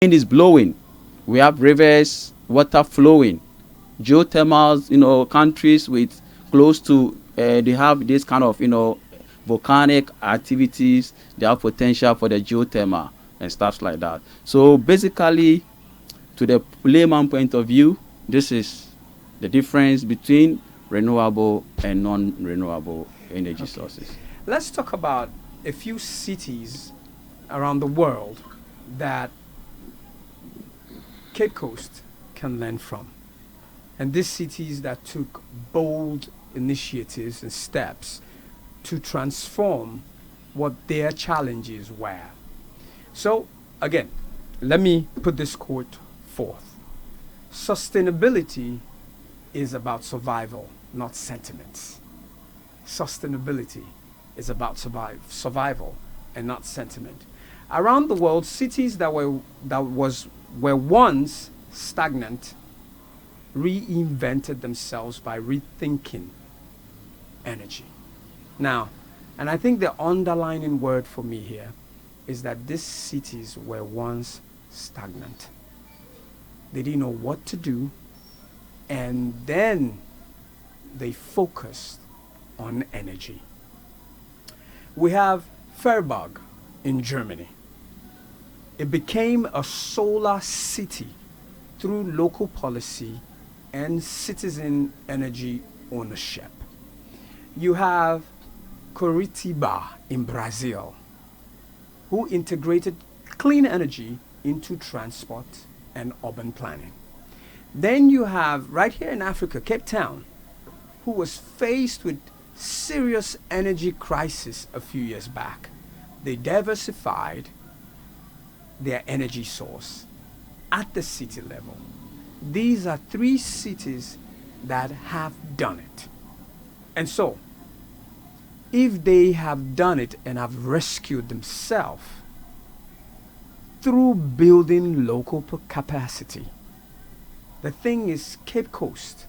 wind is blowing. We have rivers, water flowing. Geothermal, countries with close to, they have this kind of, volcanic activities. They have potential for the geothermal and stuff like that. So basically, to the layman point of view, this is the difference between renewable and non-renewable energy sources. Let's talk about a few cities around the world that Cape Coast can learn from. And these cities that took bold initiatives and steps to transform what their challenges were. So, again, let me put this quote forth. Sustainability is about survival, not sentiments. Sustainability is about survival and not sentiment. Around the world, cities that were once stagnant reinvented themselves by rethinking energy. Now, and I think the underlining word for me here is that these cities were once stagnant. They didn't know what to do, and then they focused on energy. We have Freiburg in Germany. It became a solar city through local policy and citizen energy ownership. You have Curitiba in Brazil, who integrated clean energy into transport and urban planning. Then you have, right here in Africa, Cape Town, who was faced with serious energy crisis a few years back. They diversified their energy source at the city level. These are three cities that have done it. And so, if they have done it and have rescued themselves through building local capacity, the thing is, Cape Coast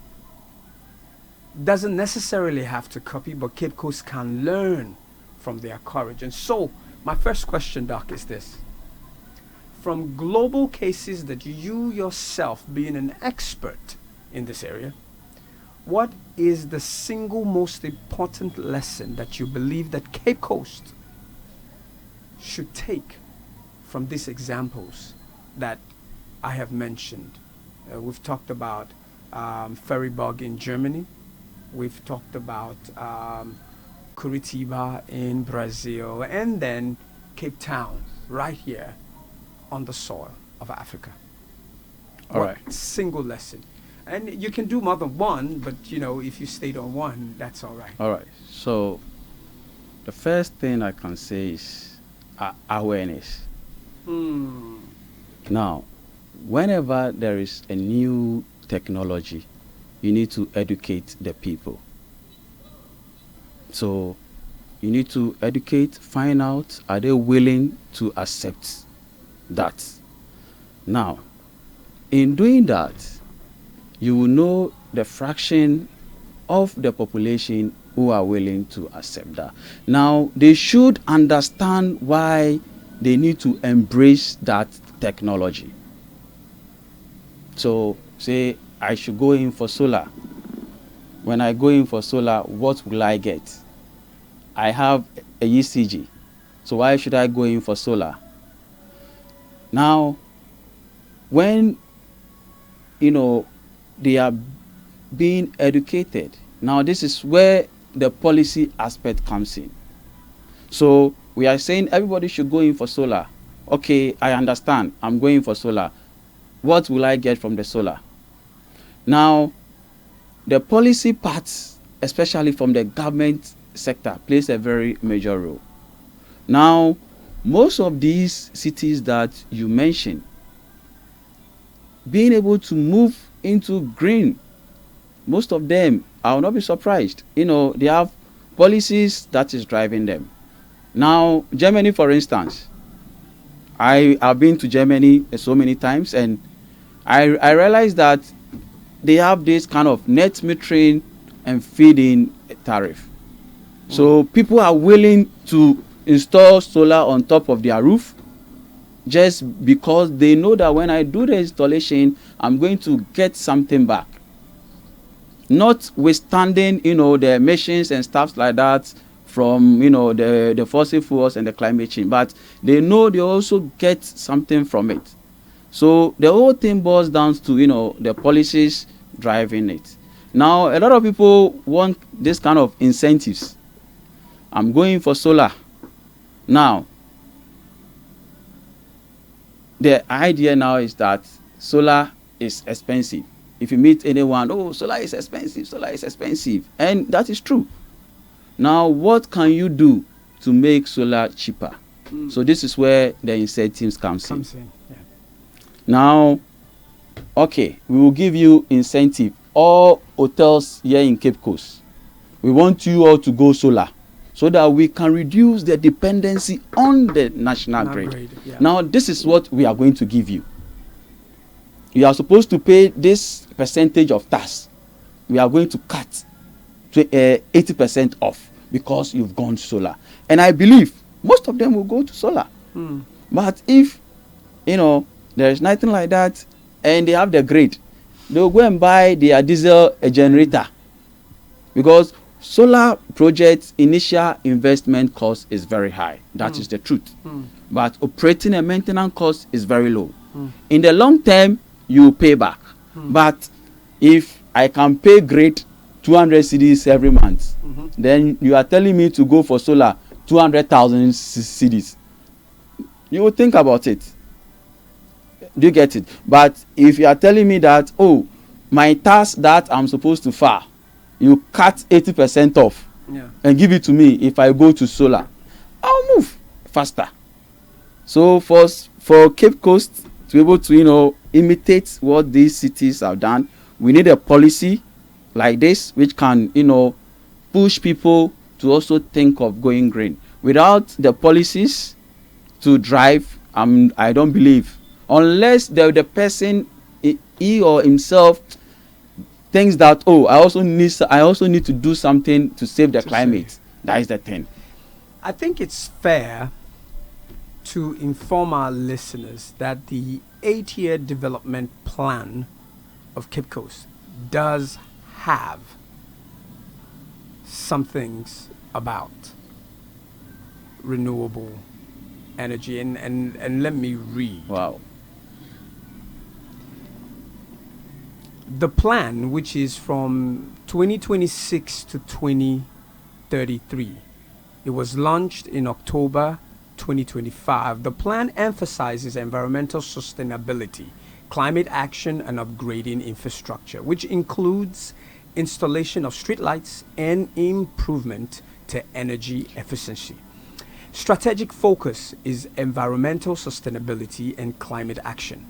doesn't necessarily have to copy, but Cape Coast can learn from their courage. And so, my first question, Doc, is this. From global cases that you yourself, being an expert in this area, what is the single most important lesson that you believe that Cape Coast should take from these examples that I have mentioned? We've talked about Freiburg in Germany. We've talked about Curitiba in Brazil, and then Cape Town right here on the soil of Africa. All right. Single lesson. And you can do more than one, but if you stayed on one, that's all right. All right. So the first thing I can say is awareness. Now, whenever there is a new technology, you need to educate the people. So you need to educate, find out, are they willing to accept that? Now, in doing that, you will know the fraction of the population who are willing to accept that. Now, they should understand why they need to embrace that technology. So, say, I should go in for solar. When I go in for solar, what will I get? I have a ECG. So why should I go in for solar? Now, when, they are being educated, now this is where the policy aspect comes in. So we are saying everybody should go in for solar. Okay, I understand. I'm going for solar. What will I get from the solar? Now, the policy parts, especially from the government sector, plays a very major role. Now, most of these cities that you mentioned, being able to move into green, most of them, I will not be surprised. They have policies that is driving them. Now, Germany, for instance, I have been to Germany so many times, and I realized that they have this kind of net metering and feed-in tariff. So people are willing to install solar on top of their roof just because they know that when I do the installation, I'm going to get something back. Notwithstanding, the emissions and stuff like that from, the fossil fuels and the climate change, but they know they also get something from it. So the whole thing boils down to, the policies driving it. Now, a lot of people want this kind of incentives. I'm going for solar. Now, the idea now is that solar is expensive. If you meet anyone, oh, solar is expensive, solar is expensive. And that is true. Now, what can you do to make solar cheaper? So this is where the incentives comes in. Yeah. Now, okay, we will give you incentive. All hotels here in Cape Coast, we want you all to go solar so that we can reduce the dependency on the national grid. Yeah. Now, this is what we are going to give you. You are supposed to pay this percentage of tax. We are going to cut to 80% off because you've gone solar. And I believe most of them will go to solar. But if, there is nothing like that and they have the grid, they will go and buy their diesel generator, because solar projects initial investment cost is very high. That is the truth. But operating and maintenance cost is very low. In the long term, you pay back. But if I can pay grid 200 cedis every month, then you are telling me to go for solar 200,000 cedis. You will think about it. Do you get it? But if you are telling me that, oh, my task that I'm supposed to file, you cut 80% off and give it to me if I go to solar, I'll move faster. So for Cape Coast to be able to, imitate what these cities have done, we need a policy like this which can, push people to also think of going green. Without the policies to drive, I don't believe, unless the person, he or himself, thinks that, oh, I also need to do something to save the climate. That is the thing. I think it's fair to inform our listeners that the 8-year development plan of Cape Coast does have some things about renewable energy, and let me read. Wow. The plan, which is from 2026 to 2033, it was launched in October 2025. The plan emphasizes environmental sustainability, climate action, and upgrading infrastructure, which includes installation of streetlights and improvement to energy efficiency. Strategic focus is environmental sustainability and climate action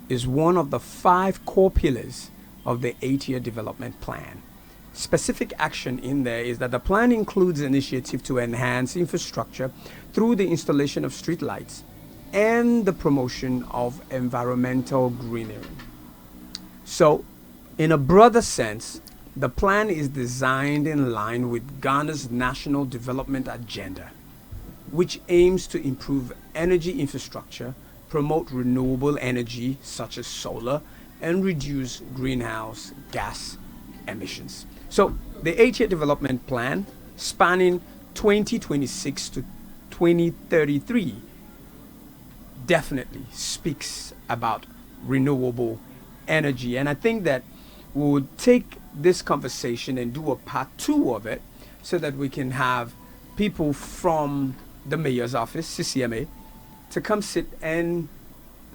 is one of the 5 core pillars of the 8-year development plan. Specific action in there is that the plan includes initiative to enhance infrastructure through the installation of streetlights and the promotion of environmental greenery. So, in a broader sense, the plan is designed in line with Ghana's national development agenda, which aims to improve energy infrastructure, promote renewable energy such as solar, and reduce greenhouse gas emissions. So the 8-year development plan spanning 2026 to 2033 definitely speaks about renewable energy. And I think that we would take this conversation and do a part 2 of it so that we can have people from the mayor's office, CCMA, to come sit and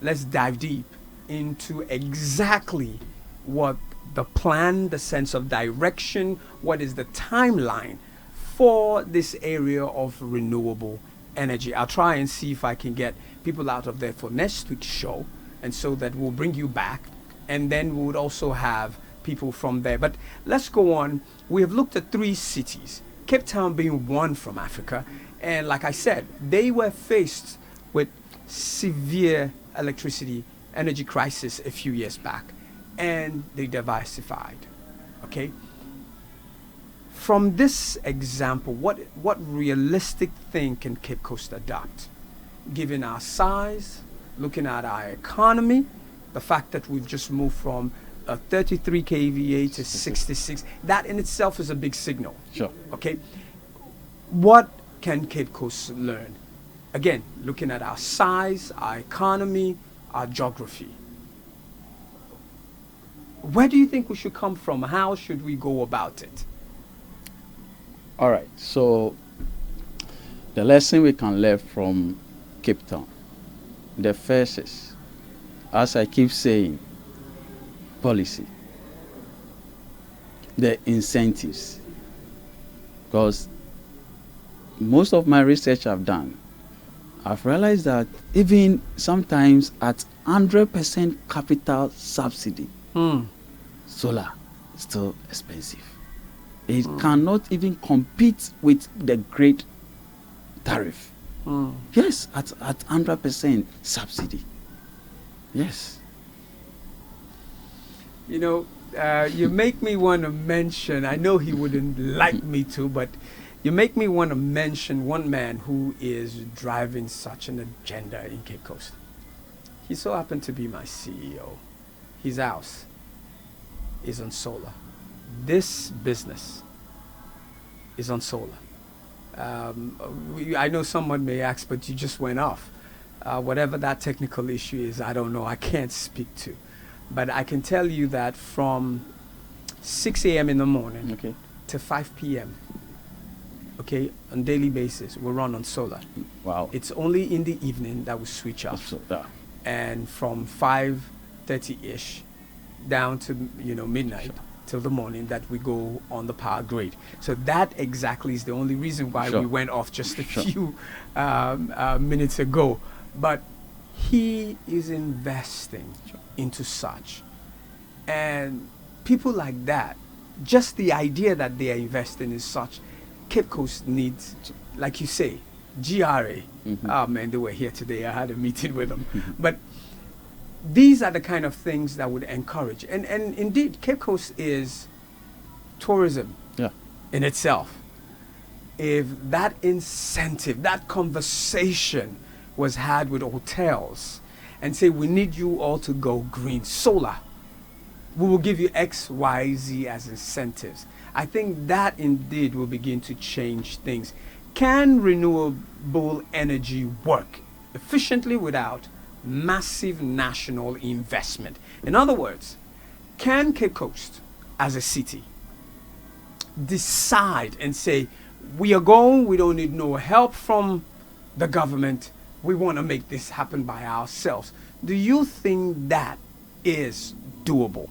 let's dive deep into exactly what the plan, the sense of direction, what is the timeline for this area of renewable energy. I'll try and see if I can get people out of there for next week's show, and so that we'll bring you back, and then we would also have people from there. But let's go on. We have looked at 3 cities, Cape Town being one from Africa, and like I said, they were faced with severe energy crisis a few years back, and they diversified. Okay, from this example, what realistic thing can Cape Coast adopt, given our size, looking at our economy, the fact that we've just moved from 33 kVA to 66, that in itself is a big signal. Sure. Okay. What can Cape Coast learn? Again, looking at our size, our economy, our geography. Where do you think we should come from? How should we go about it? All right. So the lesson we can learn from Cape Town, the first is, as I keep saying, policy, the incentives. Because most of my research I've done, I've realized that even sometimes at 100% capital subsidy, solar is still expensive. It cannot even compete with the great tariff. Yes, at 100% subsidy. Yes. You know, you make me want to mention, I know he wouldn't like me to, but you make me want to mention one man who is driving such an agenda in Cape Coast. He so happened to be my CEO. His house is on solar. This business is on solar. I know someone may ask, but you just went off. Whatever that technical issue is, I don't know. I can't speak to. But I can tell you that from 6 a.m. in the morning to 5 p.m., okay, on daily basis, we run on solar. Wow. It's only in the evening that we switch off. And from 5:30-ish down to, midnight till the morning that we go on the power grid. So that exactly is the only reason why we went off just a few minutes ago. But he is investing into such. And people like that, just the idea that they are investing in such, Cape Coast needs, like you say, GRA. Oh man, they were here today. I had a meeting with them. But these are the kind of things that would encourage. And indeed, Cape Coast is tourism in itself. If that incentive, that conversation was had with hotels and say, we need you all to go green, solar, we will give you X, Y, Z as incentives. I think that indeed will begin to change things. Can renewable energy work efficiently without massive national investment? In other words, can Cape Coast as a city decide and say, we are going, we don't need no help from the government, we want to make this happen by ourselves? Do you think that is doable?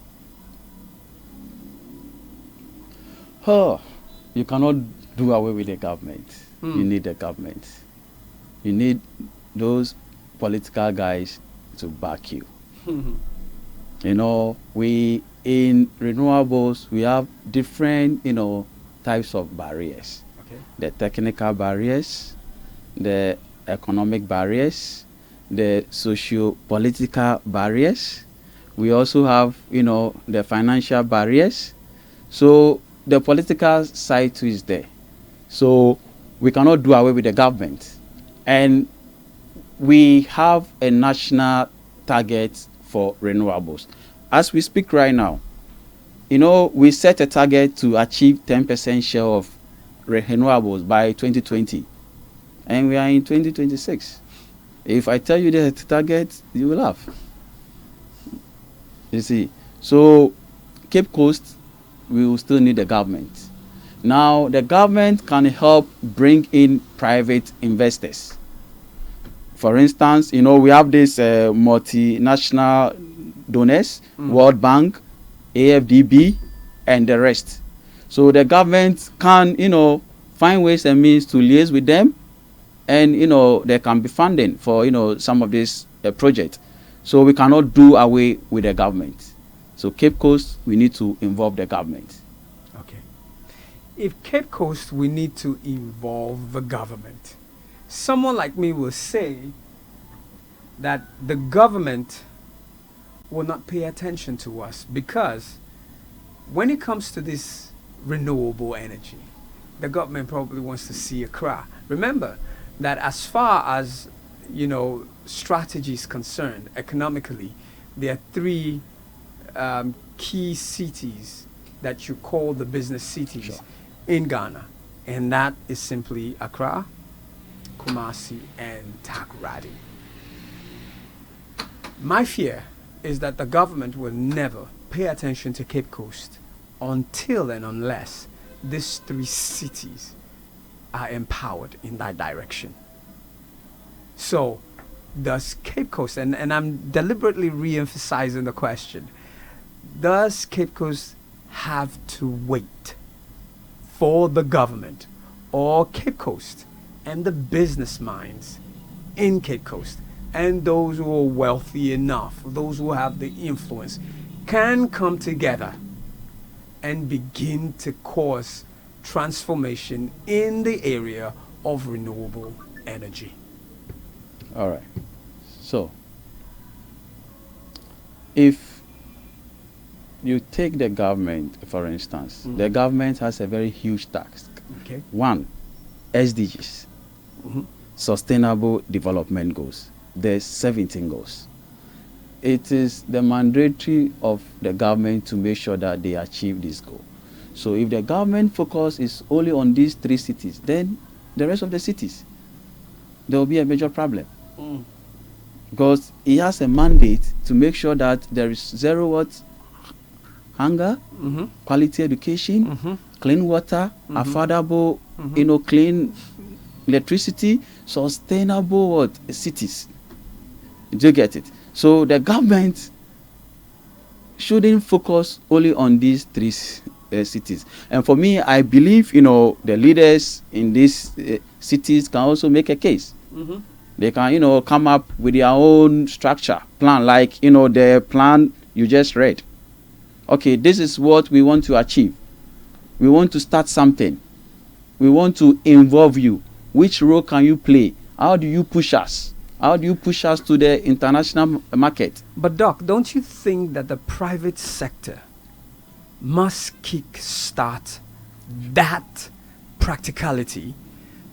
You cannot do away with the government. You need the government. You need those political guys to back you. We in renewables, we have different, types of barriers. The technical barriers, the economic barriers, the socio-political barriers. We also have, the financial barriers. So the political side too is there. So we cannot do away with the government. And we have a national target for renewables. As we speak right now, we set a target to achieve 10% share of renewables by 2020. And we are in 2026. If I tell you the target, you will laugh. You see. So Cape Coast, we will still need the government. Now, the government can help bring in private investors. For instance, we have this multinational donors, World Bank, AFDB, and the rest. So the government can, find ways and means to liaise with them, and, there can be funding for, some of these projects. So we cannot do away with the government. So Cape Coast, we need to involve the government. Okay. If Cape Coast, we need to involve the government, someone like me will say that the government will not pay attention to us, because when it comes to this renewable energy, the government probably wants to see a cry. Remember that as far as strategy is concerned, economically, there are three key cities that you call the business cities Sure. in Ghana, and that is simply Accra, Kumasi, and Takoradi. My fear is that the government will never pay attention to Cape Coast until and unless these three cities are empowered in that direction. So, does Cape Coast, and I'm deliberately re-emphasizing the question, does Cape Coast have to wait for the government or Cape Coast and the business minds in Cape Coast and those who are wealthy enough, those who have the influence, can come together and begin to cause transformation in the area of renewable energy? All right. So, if you take the government, for instance, the government has a very huge task. Okay. One, SDGs, Sustainable Development Goals. There's 17 goals. It is the mandatory of the government to make sure that they achieve this goal. So if the government focus is only on these three cities, then the rest of the cities, there will be a major problem. Because he has a mandate to make sure that there is zero hunger, quality education, clean water, affordable, clean electricity, sustainable cities. Do you get it? So the government shouldn't focus only on these three cities. And for me, I believe, the leaders in these cities can also make a case. They can, come up with their own structure, plan, like, the plan you just read. Okay, this is what we want to achieve. We want to start something. We want to involve you. Which role can you play? How do you push us? How do you push us to the international market? But Doc, don't you think that the private sector must kick-start that practicality,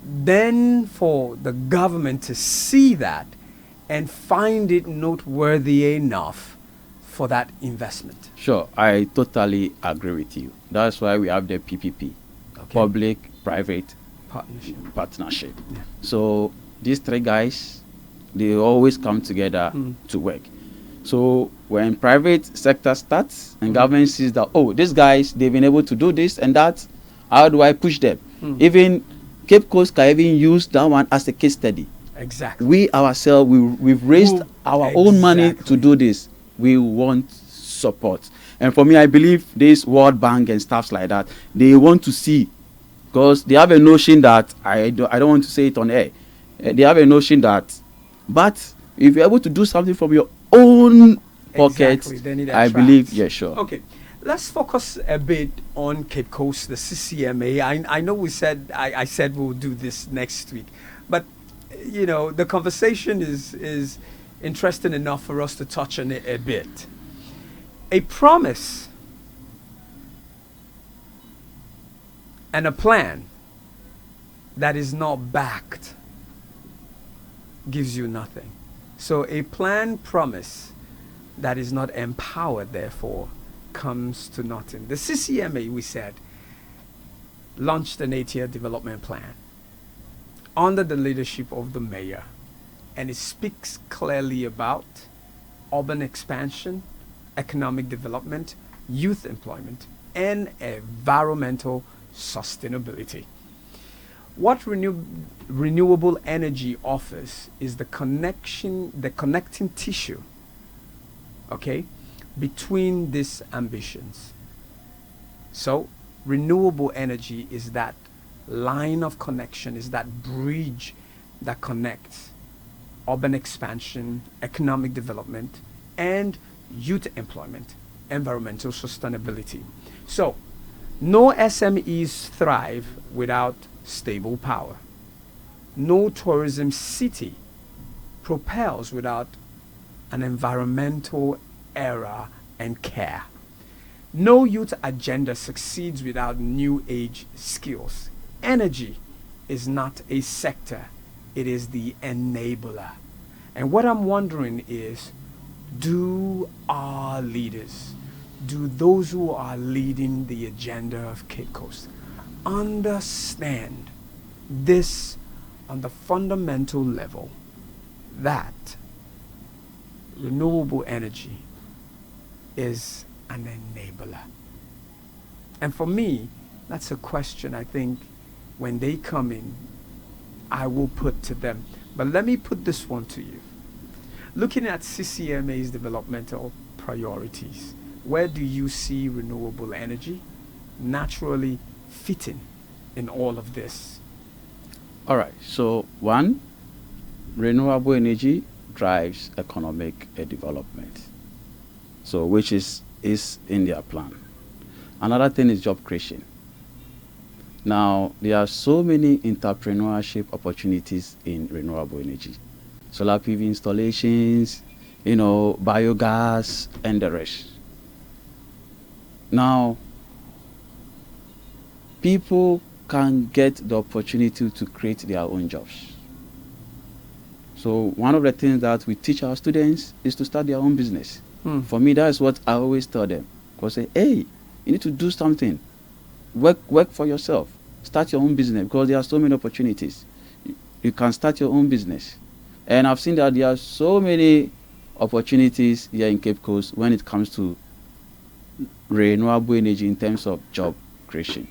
then for the government to see that and find it noteworthy enough for that investment? Sure, I totally agree with you. That's why we have the PPP, public-private partnership. Yeah. So these three guys, they always come together to work. So when private sector starts and government sees that, oh, these guys, they've been able to do this and that, how do I push them? Even Cape Coast can even use that one as a case study. Exactly. We ourselves, we've raised our own money to do this. We want support. And for me, I believe this World Bank and stuff like that, they want to see, because they have a notion that, I don't want to say it on air, they have a notion that, but if you're able to do something from your own pocket, I believe, yeah, sure. Okay, let's focus a bit on Cape Coast, the CCMA. I know we said, I said we'll do this next week, but the conversation is interesting enough for us to touch on it a bit. A promise and a plan that is not backed gives you nothing. So a plan promise that is not empowered, therefore, comes to nothing. The CCMA, we said, launched an 8-year development plan under the leadership of the mayor, and it speaks clearly about urban expansion, economic development, youth employment, and environmental sustainability. What renewable energy offers is the connecting tissue, between these ambitions. So, renewable energy is that line of connection, is that bridge that connects urban expansion, economic development, and youth employment, environmental sustainability. So, no SMEs thrive without stable power. No tourism city propels without an environmental era and care. No youth agenda succeeds without new age skills. Energy is not a sector, it is the enabler And what I'm wondering is, do our leaders, do those who are leading the agenda of Cape Coast understand this on the fundamental level, that renewable energy is an enabler? And for me, that's a question I think when they come in, I will put to them. But let me put this one to you. Looking at CCMA's developmental priorities, where do you see renewable energy naturally fitting in all of this? All right. So one, renewable energy drives economic development. So which is in their plan. Another thing is job creation. Now, there are so many entrepreneurship opportunities in renewable energy. Solar PV installations, biogas, and the rest. Now, people can get the opportunity to create their own jobs. So one of the things that we teach our students is to start their own business. For me, that's what I always tell them. Because say, hey, you need to do something. Work for yourself. Start your own business, because there are so many opportunities. You can start your own business. And I've seen that there are so many opportunities here in Cape Coast when it comes to renewable energy in terms of job creation.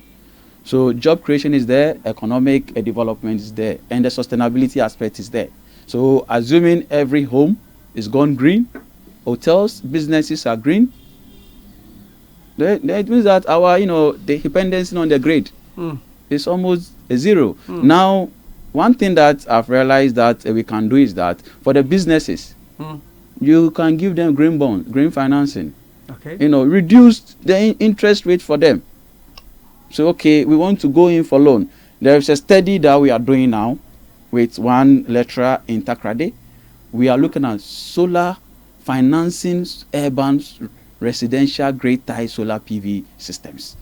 So job creation is there, economic development is there, and the sustainability aspect is there. So assuming every home is gone green, hotels, businesses are green, that means that our, the dependency on the grid is almost a zero. Now, one thing that I've realized that we can do is that for the businesses, you can give them green bonds, green financing. Okay. Reduce the interest rate for them. So, okay, we want to go in for loan. There is a study that we are doing now with one lecturer in Takrade. We are looking at solar financing urban residential grade tie solar PV systems.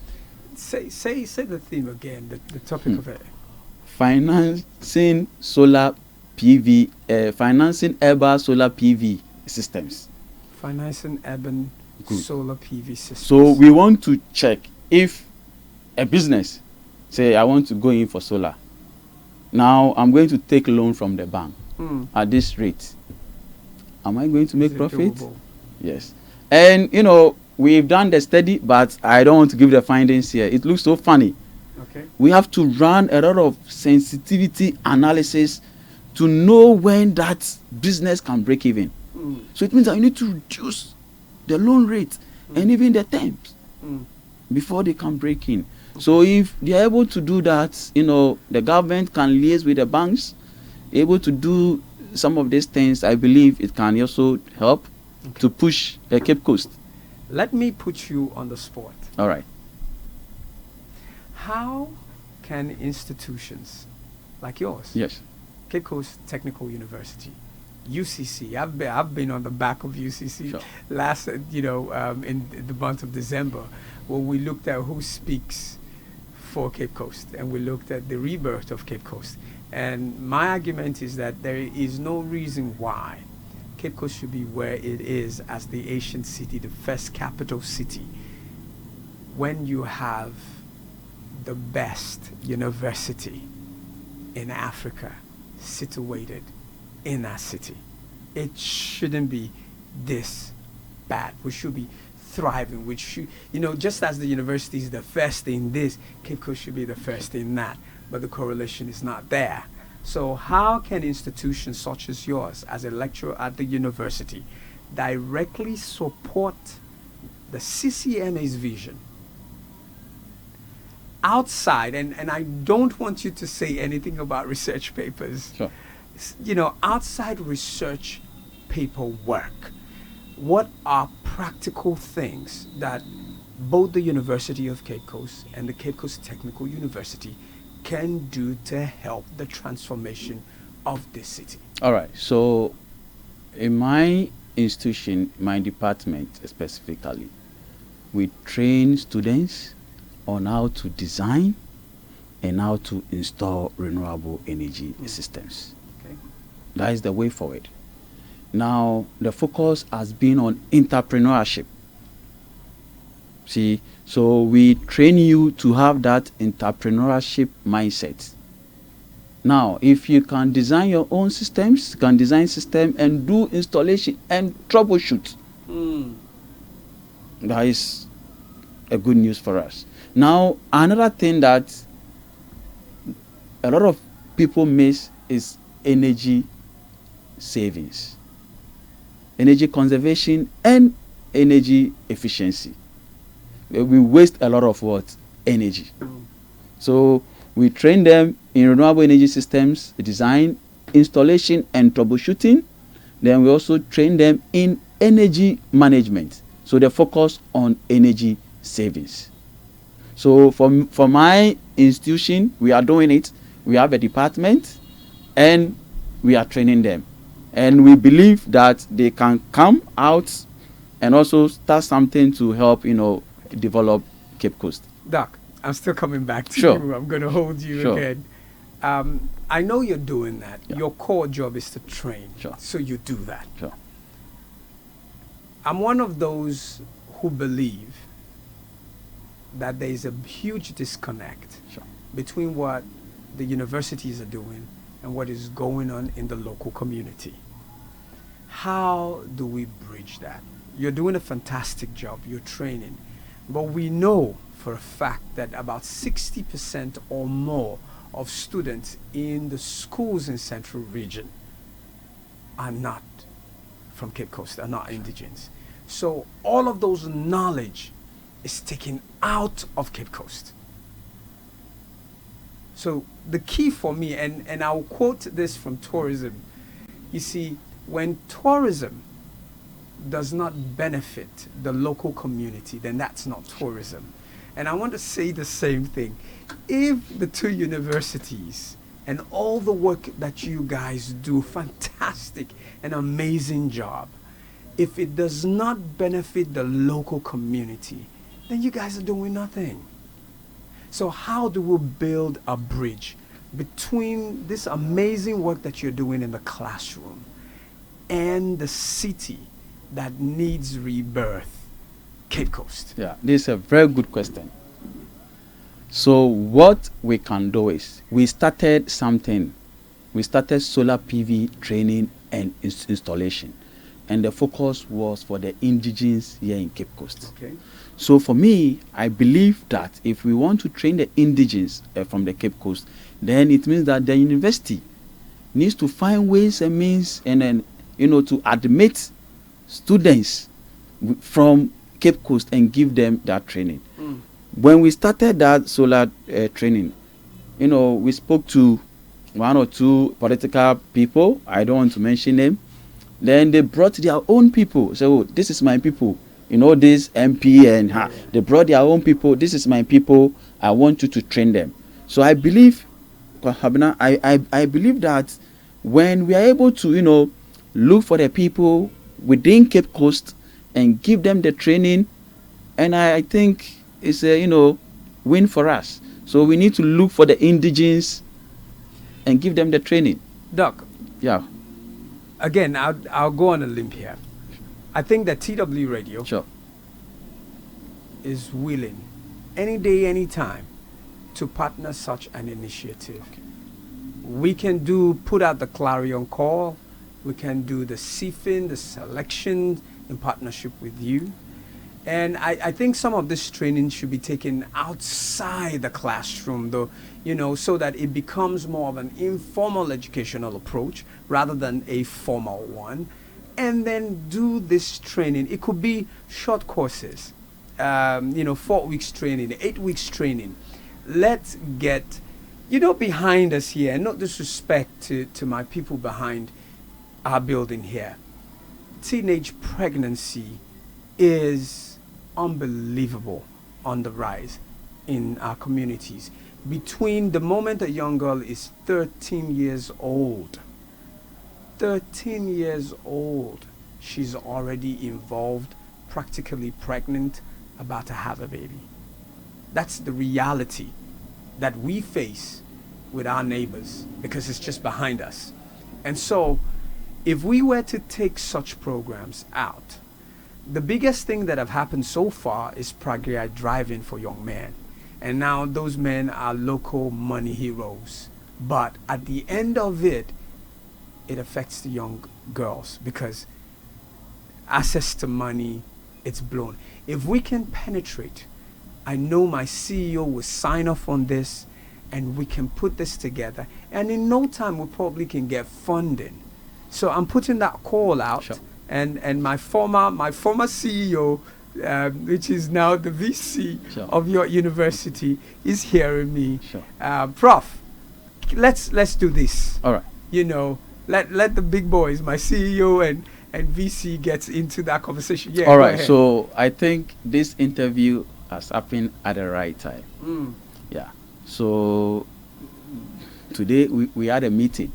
Say the theme again, the topic of it. Financing solar PV, financing urban solar PV systems. Financing urban solar PV systems. So we want to check if a business, say I want to go in for solar. Now I'm going to take loan from the bank at this rate. Am I going to make profit? Doable? Yes. And we've done the study, but I don't want to give the findings here. It looks so funny. Okay. We have to run a lot of sensitivity analysis to know when that business can break even. So it means that you need to reduce the loan rate and even the terms before they can break in. So if they are able to do that, the government can liaise with the banks, able to do some of these things. I believe it can also help to push the Cape Coast. Let me put you on the spot. All right. How can institutions like yours, Yes, Cape Coast Technical University, UCC, I've been on the back of UCC Sure. last, in the month of December, where we looked at who speaks for Cape Coast, and we looked at the rebirth of Cape Coast. And my argument is that there is no reason why Cape Coast should be where it is as the Asian city, the first capital city, when you have the best university in Africa situated in that city. It shouldn't be this bad. We should be thriving. We should, just as the university is the first in this, Cape Coast should be the first in that. But the correlation is not there. So how can institutions such as yours, as a lecturer at the university, directly support the CCMA's vision outside, and I don't want you to say anything about research papers, sure. Outside research paper work, what are practical things that both the University of Cape Coast and the Cape Coast Technical University can do to help the transformation of this city? All right. So in my institution, my department specifically, we train students on how to design and how to install renewable energy systems. Okay. That is the way forward. Now, the focus has been on entrepreneurship. See, so we train you to have that entrepreneurship mindset. Now, if you can design your own systems, you can design system and do installation and troubleshoot. That is a good news for us. Now, another thing that a lot of people miss is energy savings, energy conservation, and energy efficiency. We waste a lot of what? Energy. So we train them in renewable energy systems, design, installation, and troubleshooting. Then we also train them in energy management. So they focus on energy savings. So for my institution, we are doing it. We have a department and we are training them. And we believe that they can come out and also start something to help, develop Cape Coast. Doc, I'm still coming back to Sure. you. I'm going to hold you Sure. again. I know you're doing that. Yeah. Your core job is to train. Sure. So you do that. Sure. I'm one of those who believe that there is a huge disconnect Sure. between what the universities are doing and what is going on in the local community. How do we bridge that? You're doing a fantastic job. You're training. But we know for a fact that about 60% or more of students in the schools in Central Region are not from Cape Coast, are not indigenous. So all of those knowledge is taken out of Cape Coast. So the key for me, and I'll quote this from tourism, you see, when tourism does not benefit the local community, then that's not tourism. And I want to say the same thing. If the two universities and all the work that you guys do, fantastic and amazing job, if it does not benefit the local community, then you guys are doing nothing. So how do we build a bridge between this amazing work that you're doing in the classroom and the city that needs rebirth, Cape Coast? Yeah, this is a very good question. So what we can do is, we started something. We started solar PV training and installation. And the focus was for the indigenes here in Cape Coast. Okay. So for me, I believe that if we want to train the indigenes from the Cape Coast, then it means that the university needs to find ways and means and then, to admit students from Cape Coast and give them that training. When we started that solar training, we spoke to one or two political people. I don't want to mention them. Then they brought their own people. So this is my people. This MP and they brought their own people. This is my people. I want you to train them. So I believe, I believe that when we are able to, look for the people within Cape Coast and give them the training, and I think it's a, win for us. So we need to look for the indigenes and give them the training. Doc, Yeah. again, I'll go on a limb here. I think that TW Radio Sure. is willing, any day, any time, to partner such an initiative. Okay. We can put out the clarion call. We can do the CFIN, the selection, in partnership with you. And I think some of this training should be taken outside the classroom, though, so that it becomes more of an informal educational approach rather than a formal one. And then do this training. It could be short courses, 4 weeks training, 8 weeks training. Let's get, behind us here, and no disrespect to my people behind our building here. Teenage pregnancy is unbelievable on the rise in our communities. Between the moment a young girl is 13 years old, 13 years old, she's already involved, practically pregnant, about to have a baby. That's the reality that we face with our neighbors, because it's just behind us. And so if we were to take such programs out, the biggest thing that have happened so far is Pragia driving for young men. And now those men are local money heroes. But at the end of it, it affects the young girls because access to money, it's blown. If we can penetrate, I know my CEO will sign off on this and we can put this together. And in no time, we probably can get funding. So I'm putting that call out. Sure. And my former CEO, which is now the VC Sure. of your university, is hearing me. Sure. Prof, let's do this. All right. You know, let the big boys, my CEO and VC, gets into that conversation. Yeah. All go right. ahead. So I think this interview has happened at the right time. Yeah. So today we had a meeting.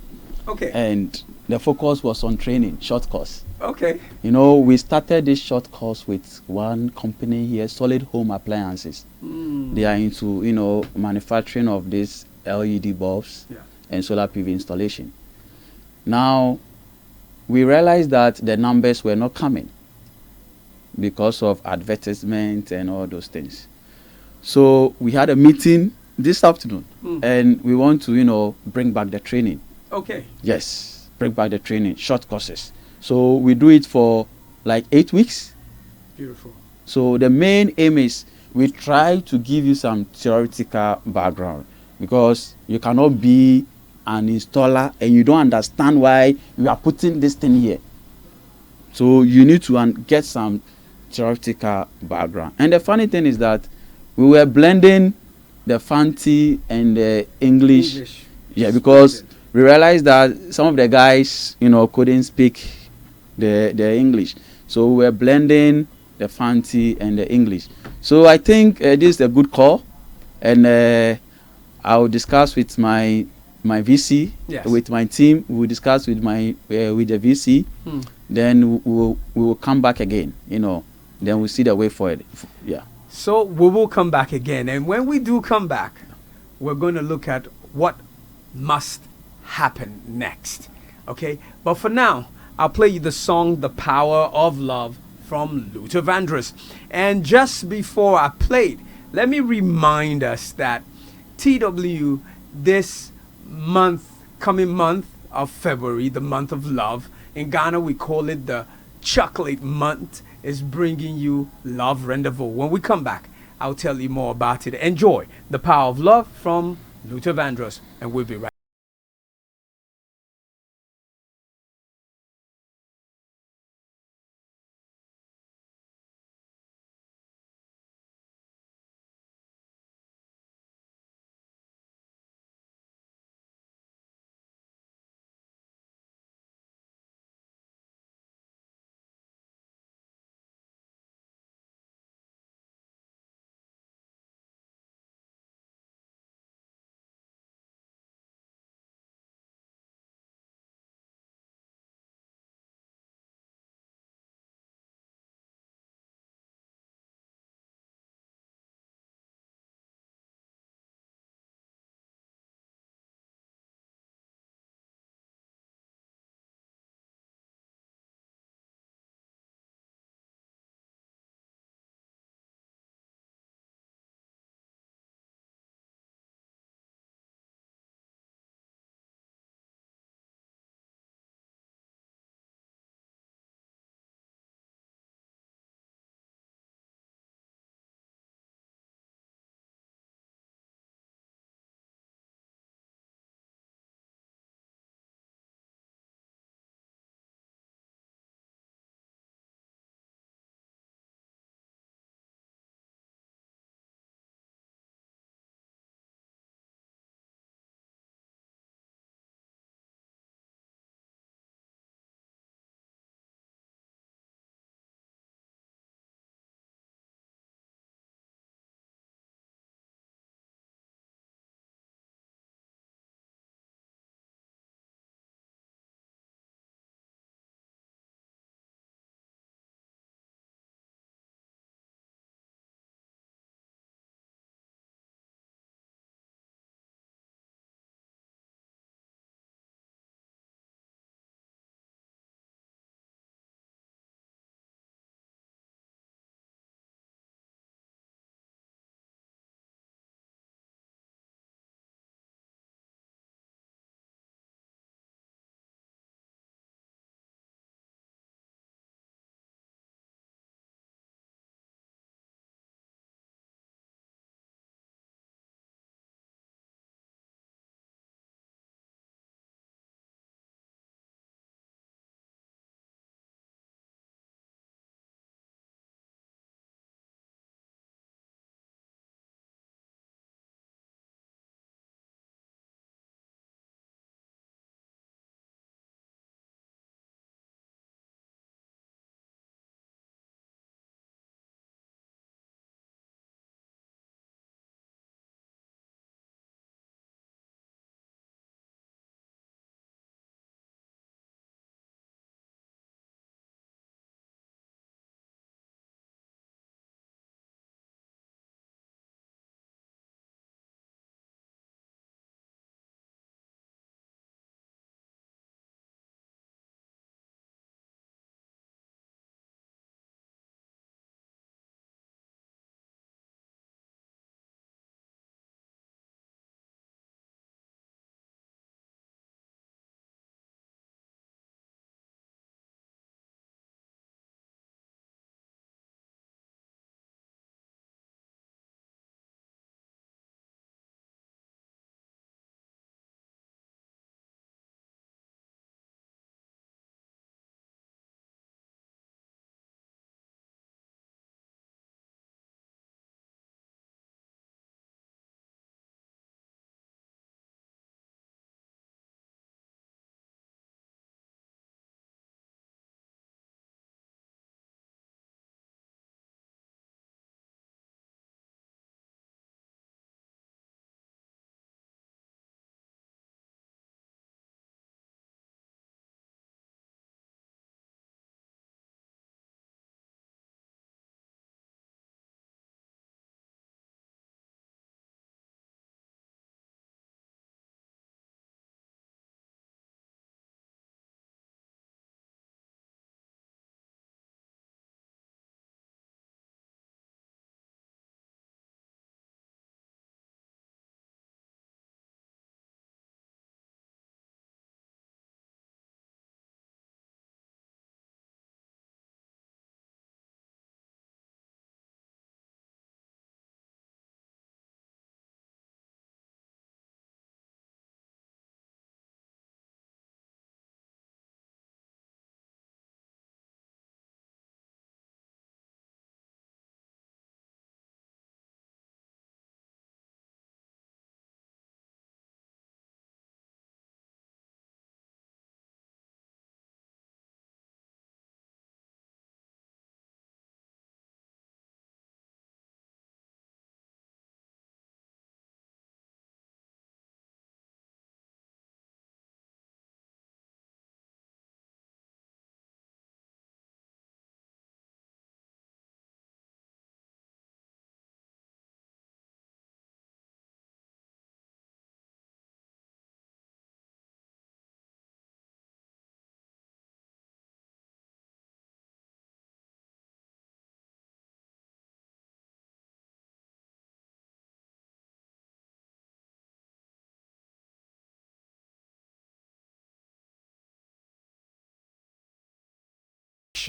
Okay. And the focus was on training, short course. Okay. You know, we started this short course with one company here, Solid Home Appliances. They are into, you know, manufacturing of these LED bulbs and solar PV installation. Now, we realized that the numbers were not coming because of advertisement and all those things. So we had a meeting this afternoon and we want to, you know, bring back the training. Okay. Yes, bring back the training, short courses. So we do it for like 8 weeks. Beautiful. So the main aim is we try to give you some theoretical background because you cannot be an installer and you don't understand why you are putting this thing here. So you need to get some theoretical background. And the funny thing is that we were blending the fancy and the English. Yeah, because we realized that some of the guys, you know, couldn't speak the English. So we were blending the fancy and the English. So I think this is a good call. And I'll discuss with my VC, with my team. We'll discuss with with the VC. Then we will come back again, you know. Then we'll see the way forward. Yeah. So we will come back again. And when we do come back, we're going to look at what must happen next. Okay? But for now, I'll play you the song The Power of Love from Luther Vandross. And just before I play it, let me remind us that TW, this month, coming month of February, the month of love, in Ghana we call it the chocolate month, is bringing you Love Rendezvous. When we come back, I'll tell you more about it. Enjoy The Power of Love from Luther Vandross, and we'll be right back.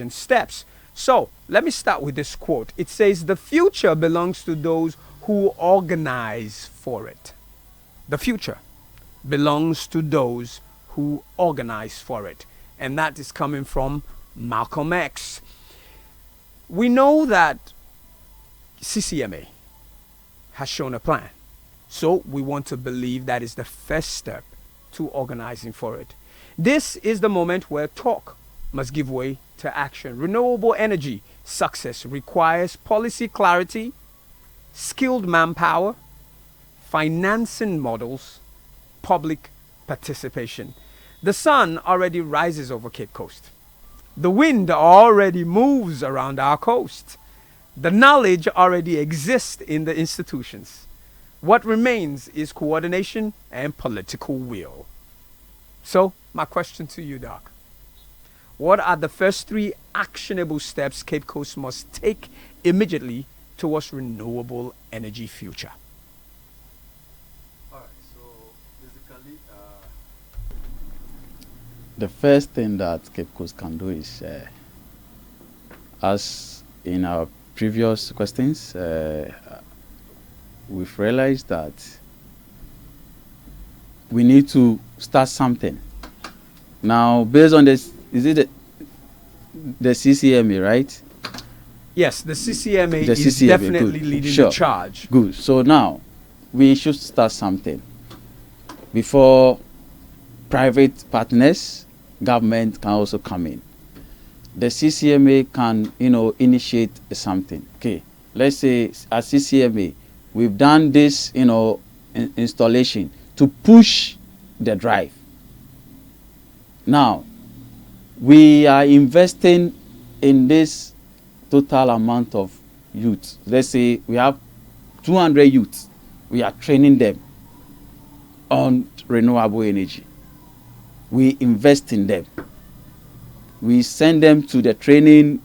action steps. So let me start with this quote. It says, "The future belongs to those who organize for it." The future belongs to those who organize for it. And that is coming from Malcolm X. We know that CCMA has shown a plan. So we want to believe that is the first step to organizing for it. This is the moment where talk must give way to action. Renewable energy success requires policy clarity, skilled manpower, financing models, public participation. The sun already rises over Cape Coast. The wind already moves around our coast. The knowledge already exists in the institutions. What remains is coordination and political will. So, my question to you, Doc. What are the first 3 actionable steps Cape Coast must take immediately towards renewable energy future? All right, so basically, The first thing that Cape Coast can do is, as in our previous questions, we've realized that we need to start something. Now, based on this, is it the CCMA, right? Yes, the CCMA The is CCMA, definitely good. leading Sure. the charge. Good. So now, we should start something before private partners, government can also come in. The CCMA can, initiate something. Okay, let's say at CCMA, we've done this, installation to push the drive. Now, we are investing in this total amount of youth. Let's say we have 200 youths. We are training them on renewable energy. We invest in them. We send them to the training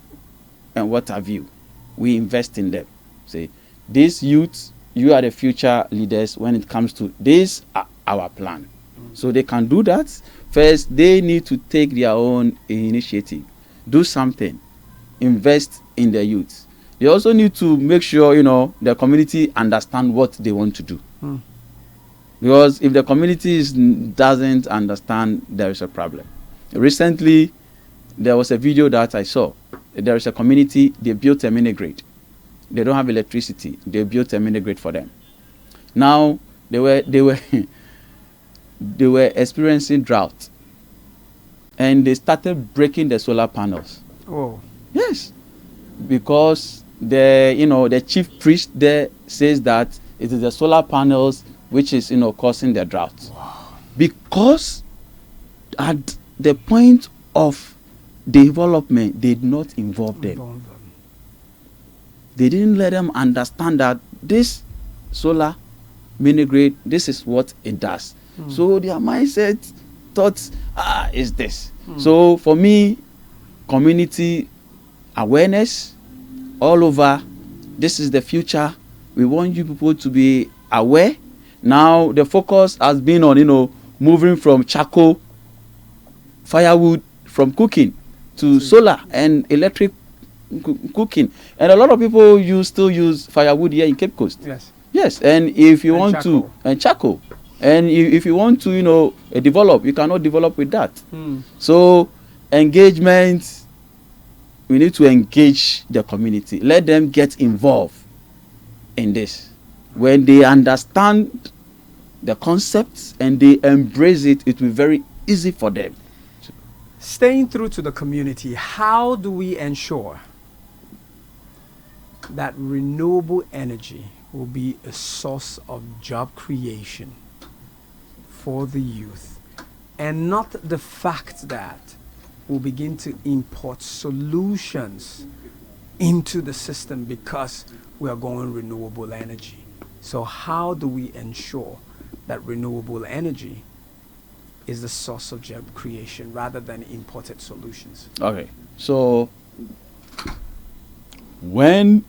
and what have you. We invest in them. Say, these youths, you are the future leaders when it comes to this, our plan. So they can do that. First, they need to take their own initiative. Do something. Invest in the youth. They also need to make sure, the community understand what they want to do. Because if the community doesn't understand, there is a problem. Recently, there was a video that I saw. There is a community, they built a mini grid. They don't have electricity. They built a mini grid for them. Now, they were they were experiencing drought. And they started breaking the solar panels. Oh. Yes. Because the chief priest there says that it is the solar panels which is, causing the drought. Wow. Because at the point of development, they did not involve them. They didn't let them understand that this solar mini grid, this is what it does. So their mindset, thoughts, is this. So for me, community awareness all over. This is the future. We want you people to be aware. Now the focus has been on, moving from charcoal, firewood, from cooking to solar and electric cooking. And a lot of people still use firewood here in Cape Coast. Yes. Yes, and if you want charcoal. to, and charcoal. And if you want to, develop, you cannot develop with that. So engagement, we need to engage the community. Let them get involved in this. When they understand the concepts and they embrace it, it will be very easy for them. Staying true to the community, how do we ensure that renewable energy will be a source of job creation for the youth, and not the fact that we'll begin to import solutions into the system because we are going renewable energy? So how do we ensure that renewable energy is the source of job creation rather than imported solutions? Okay, so when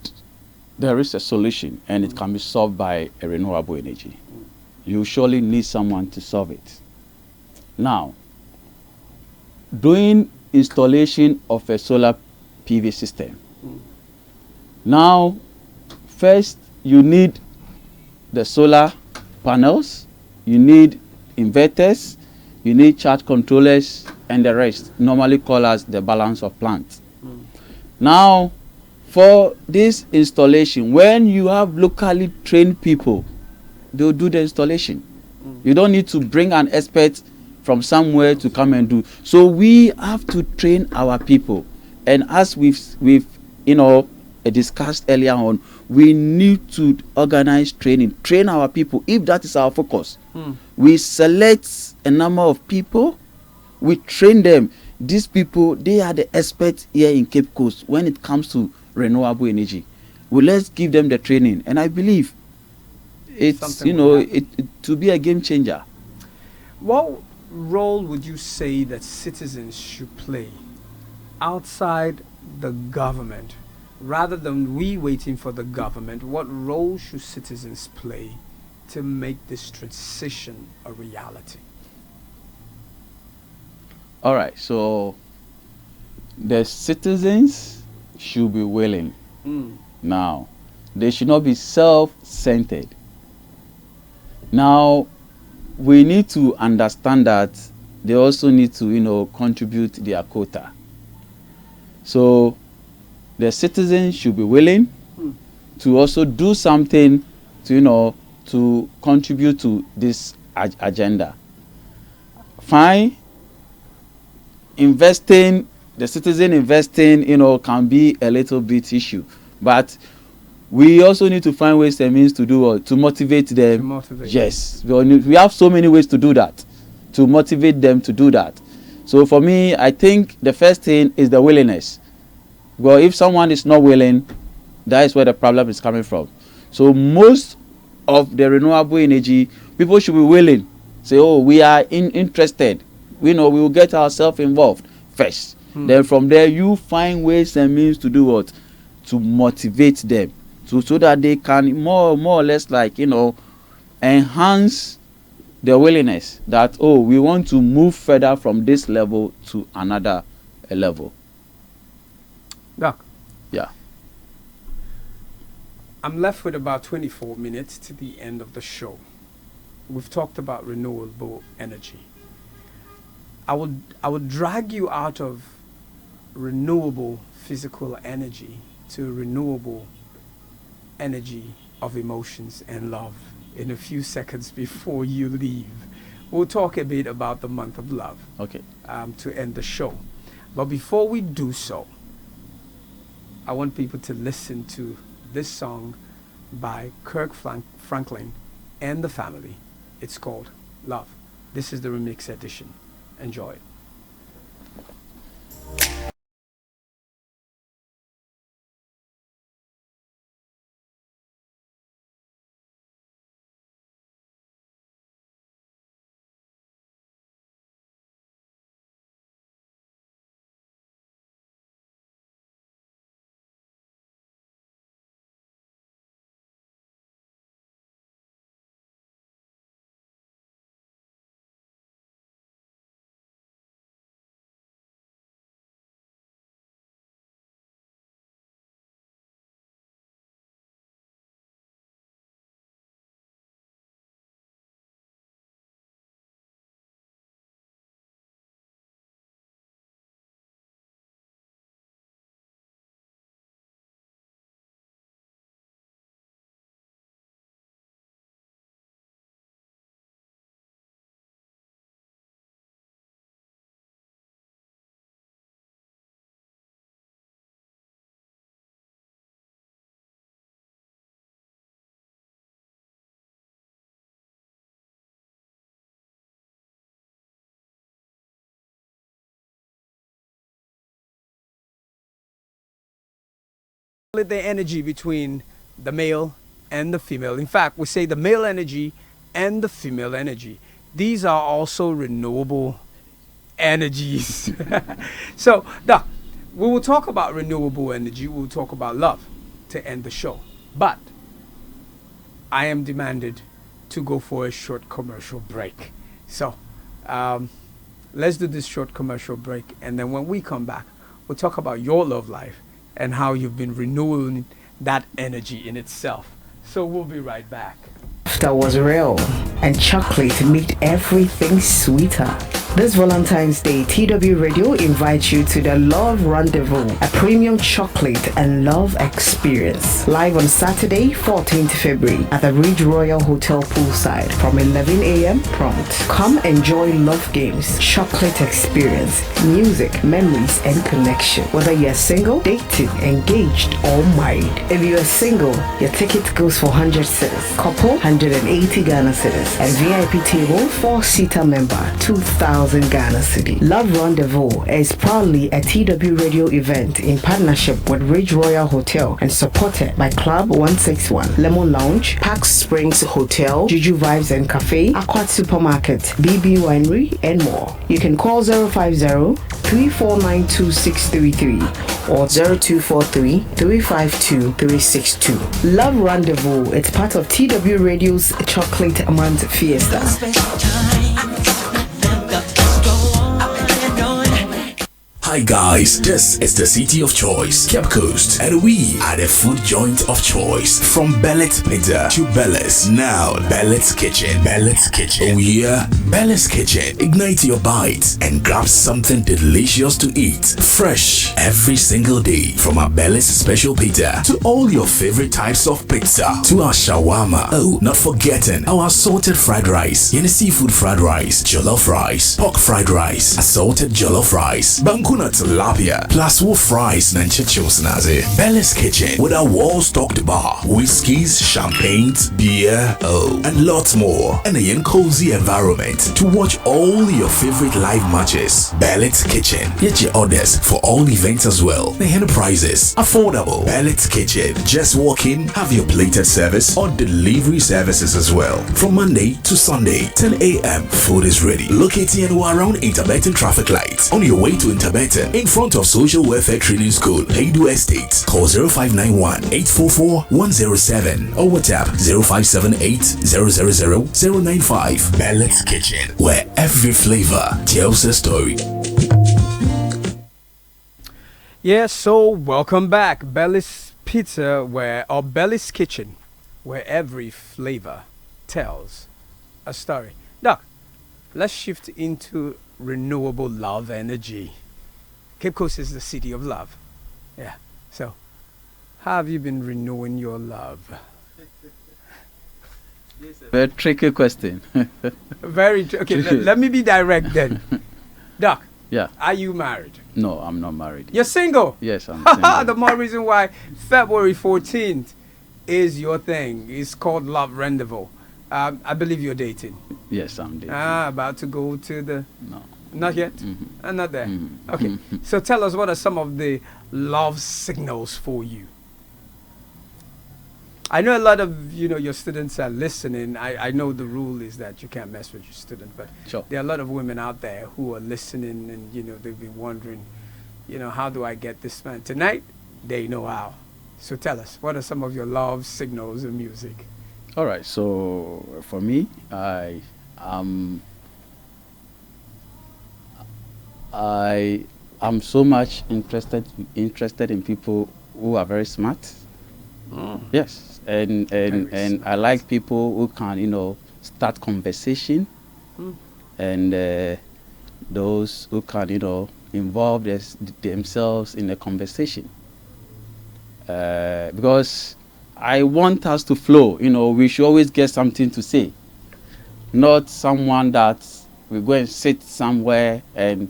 there is a solution and it can be solved by a renewable energy, you surely need someone to solve it. Now, doing installation of a solar PV system. Now, first you need the solar panels, you need inverters, you need charge controllers, and the rest, normally called as the balance of plant. Now, for this installation, when you have locally trained people, they'll do the installation. You don't need to bring an expert from somewhere to come and do. So we have to train our people. And as we've discussed earlier on, we need to organize training, train our people. If that is our focus, we select a number of people, we train them. These people, they are the experts here in Cape Coast when it comes to renewable energy. Well, let's give them the training, and I believe it's it to be a game changer. What role would you say that citizens should play outside the government, rather than we waiting for the government? What role should citizens play to make this transition a reality? All right, so the citizens should be willing. Now, they should not be self-centered. Now, we need to understand that they also need to, contribute their quota. So, the citizens should be willing to also do something to contribute to this agenda. Fine. The citizen investing, can be a little bit issue, but we also need to find ways and means to do to motivate them. Yes, we have so many ways to do that, to motivate them to do that. So for me, I think the first thing is the willingness. Well, if someone is not willing, that is where the problem is coming from. So most of the renewable energy, people should be willing. Say, oh, we are interested. We will get ourselves involved first. Then from there, you find ways and means to do what? To motivate them. So that they can more or less enhance their willingness that, oh, we want to move further from this level to another level. Doc. Yeah. I'm left with about 24 minutes to the end of the show. We've talked about renewable energy. I would drag you out of renewable physical energy to renewable energy of emotions and love in a few seconds before you leave. We'll talk a bit about the month of love. Okay. To end the show. But before we do so, I want people to listen to this song by Kirk Franklin and the Family. It's called Love. This is the remix edition. Enjoy. The energy between the male and the female. In fact, we say the male energy and the female energy. These are also renewable energies. So, Doc, we will talk about renewable energy. We will talk about love to end the show. But I am demanded to go for a short commercial break. So, let's do this short commercial break. And then when we come back, we'll talk about your love life and how you've been renewing that energy in itself. So we'll be right back. That was real, and chocolate made everything sweeter. This Valentine's Day, TW Radio invites you to the Love Rendezvous, a premium chocolate and love experience. Live on Saturday, 14th February at the Ridge Royal Hotel poolside from 11 a.m. prompt. Come enjoy love games, chocolate experience, music, memories, and connection. Whether you're single, dating, engaged, or married. If you're single, your ticket goes for 100 cedis. Couple, 180 Ghana cedis. And VIP table, 4-seater member, 2,000 Ghana cedis. Love Rendezvous is proudly a TW Radio event in partnership with Ridge Royal Hotel and supported by Club 161, Lemon Lounge, Park Springs Hotel, 𝐍𝐬𝐴 and Cafe, Aquat Supermarket, BB Winery, and more. You can call 050-3492-633 or 0243-352-362. Love Rendezvous, it's part of TW Radio's Chocolate Month Fiesta. Hi guys, this is the city of choice, Cape Coast, and we are the food joint of choice. From 𝐵𝐿𝐻 Pizza to 𝐵𝐿𝐻, now 𝐵𝐿𝐻's Kitchen. 𝐵𝐿𝐻's Kitchen. Oh yeah, 𝐵𝐿𝐻's Kitchen. Ignite your bites and grab something delicious to eat. Fresh every single day. From our 𝐵𝐿𝐻's special pizza to all your favorite types of pizza to our shawarma. Oh, not forgetting our assorted fried rice, seafood fried rice, jollof rice, pork fried rice, assorted jollof rice, bankuna tilapia, plus wolf rice and chichos nazi. 𝐵𝐿𝐻's Kitchen with our wall-stocked bar, whiskeys, champagnes, beer, and lots more. And a cozy environment to watch all your favorite live matches. 𝐵𝐿𝐻's Kitchen. Get your orders for all events as well. The hand prices affordable. 𝐵𝐿𝐻's Kitchen. Just walk in, have your plated service or delivery services as well. From Monday to Sunday, 10 a.m. food is ready. Located around Interbetten traffic lights on your way to Interbetten, in front of Social Welfare Training School, Haydu Estate. Call 0591-844-107 or WhatsApp 0578-000-095. 𝐵𝐿𝐻's Kitchen, where every flavor tells a story. Yeah, so welcome back. 𝐵𝐿𝐻's Pizza, or 𝐵𝐿𝐻's Kitchen, where every flavor tells a story. Doc, let's shift into renewable love energy. Cape Coast is the city of love. Yeah. So, how have you been renewing your love? Very tricky question. Okay, let me be direct then. Doc, Yeah. are you married? No, I'm not married. You're single? Yes, I'm single. The more reason why February 14th is your thing. It's called Love Rendezvous. I believe you're dating. Yes, I'm dating. About to go to the... No. Not yet? Mm-hmm. Not there? Mm-hmm. Okay. Mm-hmm. So tell us, what are some of the love signals for you? I know a lot of, your students are listening. I know the rule is that you can't mess with your student, but Sure. there are a lot of women out there who are listening and, they've been wondering, how do I get this man? Tonight, they know how. So tell us, what are some of your love signals in music? All right. So for me, I am so much interested in people who are very smart. Yes, and I like people who can start conversation, and those who can involve themselves in the conversation. Because I want us to flow. We should always get something to say, not someone that we go and sit somewhere and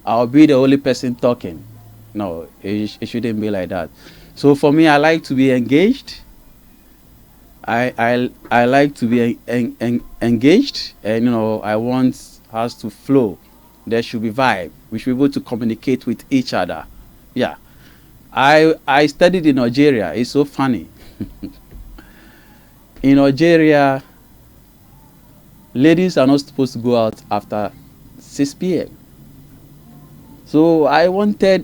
I'll be the only person talking. No, it shouldn't be like that. So for me, I like to be engaged. I like to be engaged, and I want us to flow. There should be vibe. We should be able to communicate with each other. Yeah. I studied in Nigeria. It's so funny. In Nigeria, ladies are not supposed to go out after 6 p.m. So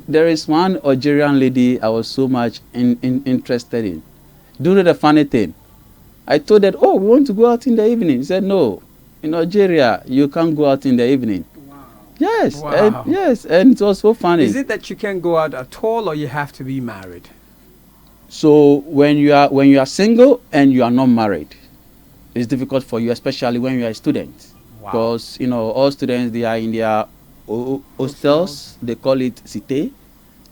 there is one Algerian lady I was so much interested in. Do you know the funny thing? I told her, we want to go out in the evening. She said, no, in Nigeria, you can't go out in the evening. Wow. Yes, Wow. and it was so funny. Is it that you can't go out at all, or you have to be married? So when you are single and you are not married, it's difficult for you, especially when you are a student, Wow. because all students, they are in their hostels. They call it cité.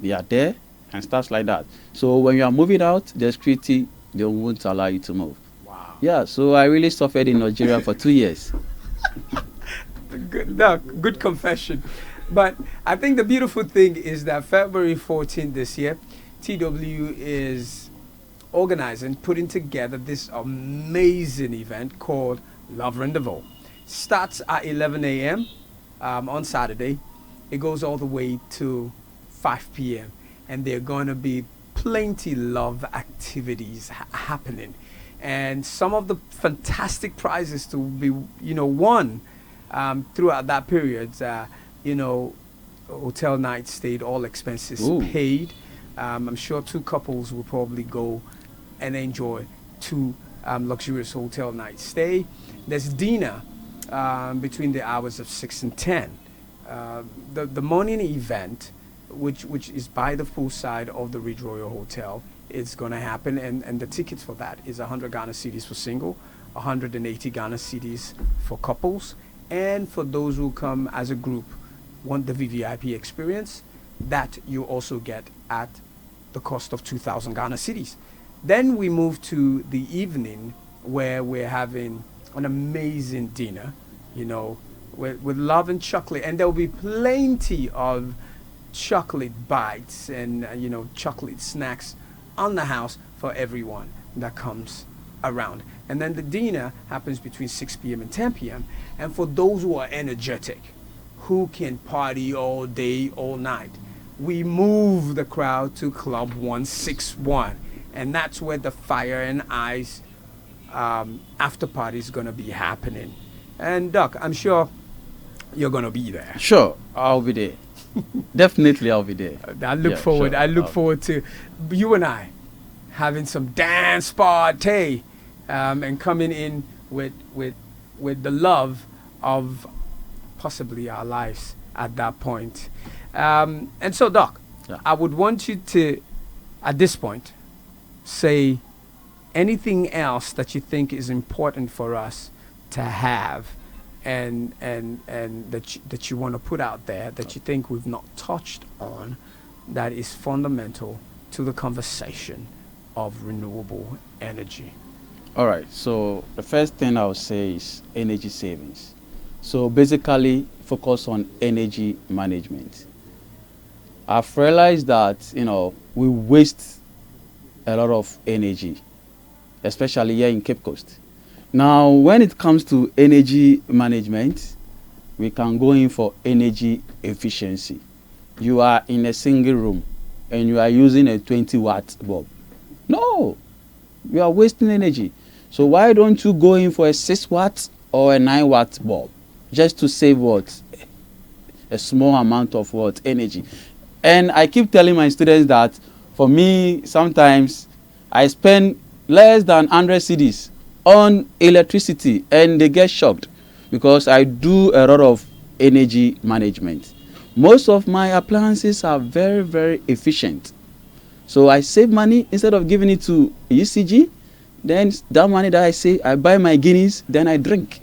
They are there and stuff like that. So when you are moving out, the security, they won't allow you to move. Wow. Yeah, so I really suffered in Nigeria for 2 years. Good confession. But I think the beautiful thing is that February 14th this year, TW is organizing, putting together this amazing event called Love Rendezvous. Starts at 11 a.m. On Saturday. It goes all the way to 5 p.m. And there are going to be plenty love activities happening. And some of the fantastic prizes to be, won throughout that period. Hotel night stayed, all expenses Ooh. paid. I'm sure 2 couples will probably go and enjoy 2 luxurious hotel night stay. There's dinner between the hours of 6 and 10. The morning event, which is by the poolside of the Ridge Royal Hotel, is going to happen, and the tickets for that is 100 Ghana cedis for single, 180 Ghana cedis for couples, and for those who come as a group, want the VVIP experience, that you also get at the cost of 2,000 Ghana cedis. Then we move to the evening, where we're having an amazing dinner, with love and chocolate, and there will be plenty of chocolate bites and chocolate snacks on the house for everyone that comes around. And then the dinner happens between 6 p.m. and 10 p.m. And for those who are energetic, who can party all day, all night, we move the crowd to Club 161, and that's where the Fire and Ice after party is going to be happening. And Doc, I'm sure you're going to be there. Sure, I'll be there. Definitely, I'll be there. I look forward to you and I having some dance party and coming in with the love of possibly our lives at that point. And so, Doc, I would want you to, at this point, say anything else that you think is important for us to have, and that you want to put out there, that you think we've not touched on, that is fundamental to the conversation of renewable energy. All right, so the first thing I would say is energy savings. So basically, focus on energy management. I've realized that, we waste a lot of energy, especially here in Cape Coast. Now, when it comes to energy management, we can go in for energy efficiency. You are in a single room and you are using a 20-watt bulb. No, you are wasting energy. So why don't you go in for a 6-watt or a 9-watt bulb, just to save what? A small amount of what? Energy. And I keep telling my students that for me, sometimes I spend less than 100 cedis on electricity, and they get shocked because I do a lot of energy management. Most of my appliances are very, very efficient. So I save money. Instead of giving it to UCG, then that money that I save, I buy my Guinness, then I drink.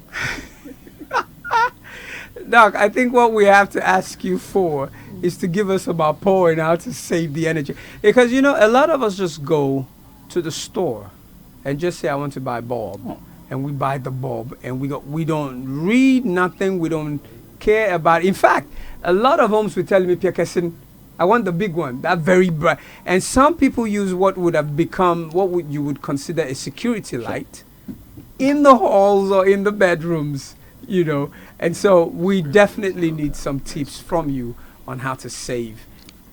Doc, I think what we have to ask you for is to give us about pouring out to save the energy. Because, a lot of us just go to the store and just say, I want to buy a bulb. Oh. And we buy the bulb, and we don't read nothing. We don't care about it. In fact, a lot of homes will tell me, Pierre, I want the big one, that very bright. And some people use what would have become, you would consider a security light in the halls or in the bedrooms, And so we definitely need some tips from you on how to save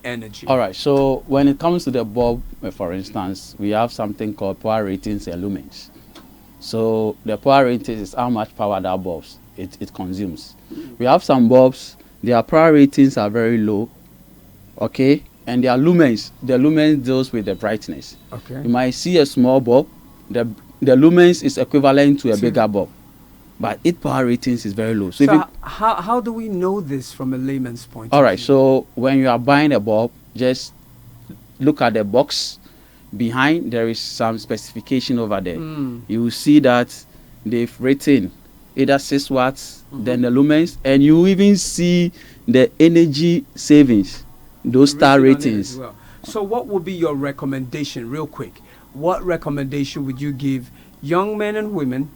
energy. All right, so when it comes to the bulb, for instance, we have something called power ratings and lumens. So the power ratings is how much power that bulb it consumes. We have some bulbs, their power ratings are very low, okay, and their lumens, the lumens deals with the brightness. Okay. You might see a small bulb, the lumens is equivalent to a bigger bulb. but its power ratings is very low. So, So how do we know this from a layman's point all of right, view? so when you are buying a bulb, just look at the box. Behind, there is some specification over there. You will see that they've written either 6 watts, then the lumens, and you even see the energy savings, those star Written on it ratings. as well. So what would be your recommendation, real quick? What recommendation would you give young men and women,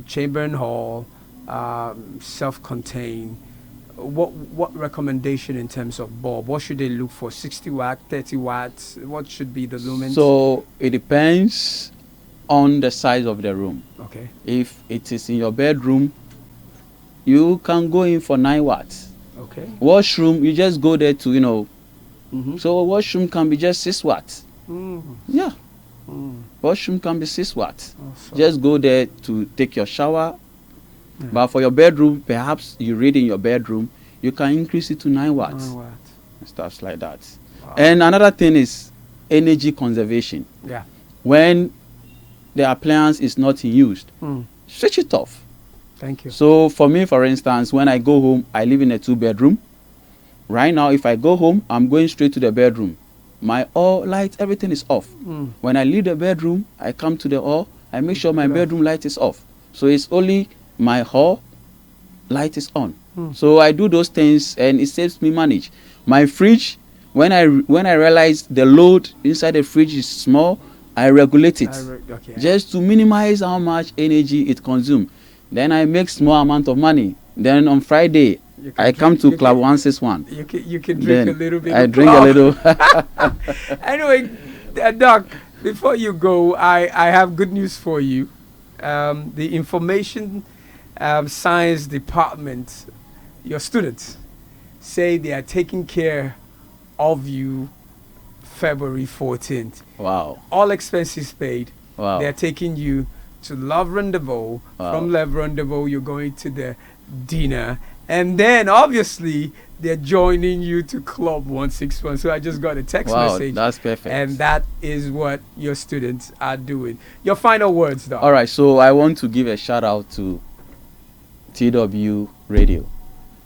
chamber and hall, self-contained? What recommendation in terms of bulb? What should they look for? 60 watt, 30 watts? What should be the lumens? So it depends on the size of the room. Okay. If it is in your bedroom, you can go in for 9 watts. Okay. Washroom, you just go there to, so a washroom can be just 6 watts. Yeah. Washroom can be 6 watts. Also. Just go there to take your shower. But for your bedroom, perhaps you read in your bedroom, you can increase it to 9 watts. 9 watts. Stuff like that. Wow. And another thing is energy conservation. Yeah. When the appliance is not in use, switch it off. Thank you. So for me, for instance, when I go home, I live in a 2-bedroom. Right now, if I go home, I'm going straight to the bedroom. My all light, everything is off. When I leave the bedroom, I come to the hall, I make sure my bedroom light is off. So it's only my hall light is on. So I do those things and it saves me manage. My fridge, when I realize the load inside the fridge is small, I regulate it just to minimize how much energy it consumes. Then I make small amount of money. Then on Friday, I come to Club 161. You can drink a little bit. I drink a little. Anyway, Doc, before you go, I have good news for you. The information science department, your students say they are taking care of you February 14th. Wow. All expenses paid. Wow. They're taking you to Love Rendezvous. Wow. From Love Rendezvous, you're going to the dinner. And then, obviously, they're joining you to Club 161. So I just got a text message. That's perfect. And that is what your students are doing. Your final words, Doc. All right. So I want to give a shout out to TW Radio.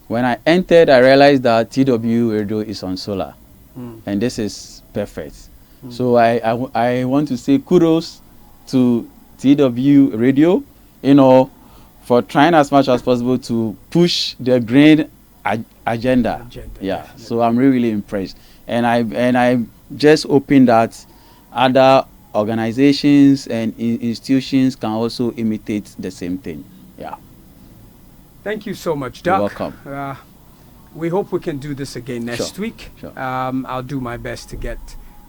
When I entered, I realized that TW Radio is on solar. And this is perfect. So I want to say kudos to TW Radio, for trying as much as possible to push the green agenda. Yeah. Definitely. So I'm really impressed. And I just hoping that other organizations and institutions can also imitate the same thing. Yeah. Thank you so much, Doc. You're welcome. We hope we can do this again next week. Sure. I'll do my best to get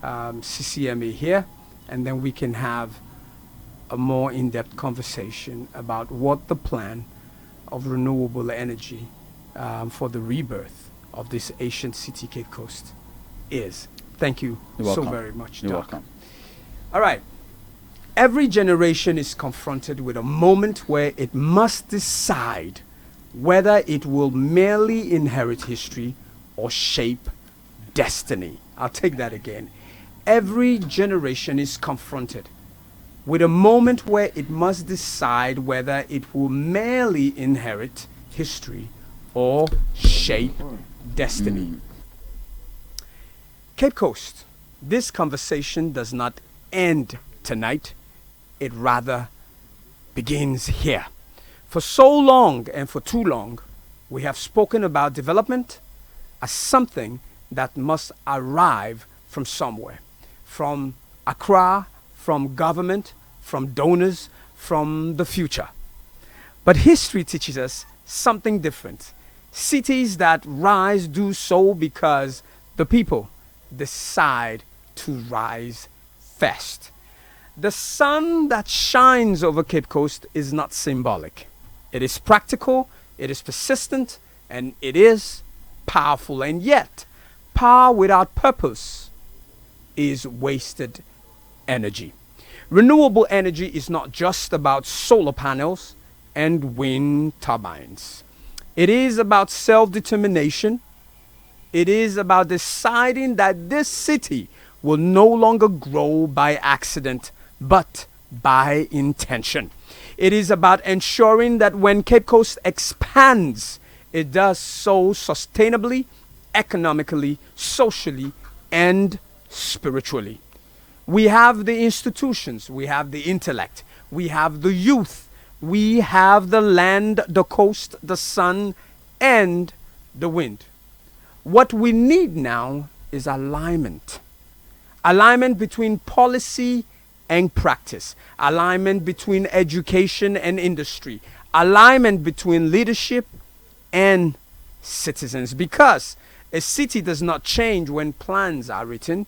CCMA here, and then we can have a more in-depth conversation about what the plan of renewable energy for the rebirth of this ancient city, Cape Coast, is. Thank you You're so welcome. very much, You're Doc. welcome. All right. Every generation is confronted with a moment where it must decide whether it will merely inherit history or shape destiny. I'll take that again. Every generation is confronted with a moment where it must decide whether it will merely inherit history or shape destiny. Cape Coast, this conversation does not end tonight. It rather begins here. For so long and for too long, we have spoken about development as something that must arrive from somewhere. From Accra, from government, from donors, from the future. But history teaches us something different. Cities that rise do so because the people decide to rise first. The sun that shines over Cape Coast is not symbolic. It is practical, it is persistent, and it is powerful. And yet, power without purpose is wasted energy. Renewable energy is not just about solar panels and wind turbines. It is about self-determination. It is about deciding that this city will no longer grow by accident, but by intention. It is about ensuring that when Cape Coast expands, it does so sustainably, economically, socially, and spiritually. We have the institutions, we have the intellect, we have the youth, we have the land, the coast, the sun, and the wind. What we need now is alignment. Alignment between policy and practice. Alignment between education and industry. Alignment between leadership and citizens. Because a city does not change when plans are written.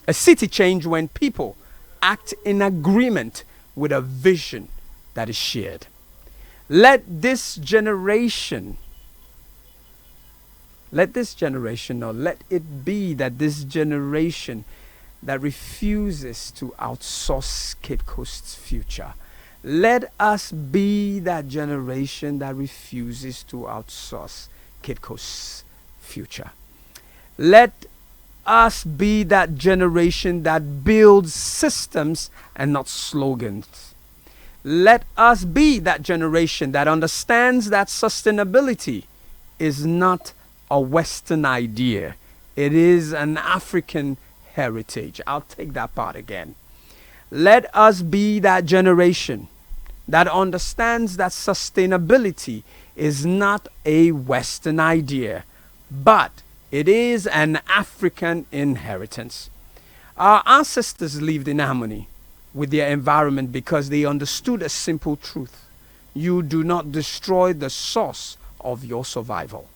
A city changes when people act in agreement with a vision that is shared. Let it be that this generation that refuses to outsource Cape Coast's future. Let us be that generation that refuses to outsource Cape Coast's future. Let us be that generation that builds systems and not slogans. Let us be that generation that understands that sustainability is not a Western idea. It is an African heritage. I'll take that part again. Let us be that generation that understands that sustainability is not a Western idea, but it is an African inheritance. Our ancestors lived in harmony with their environment because they understood a simple truth. You do not destroy the source of your survival.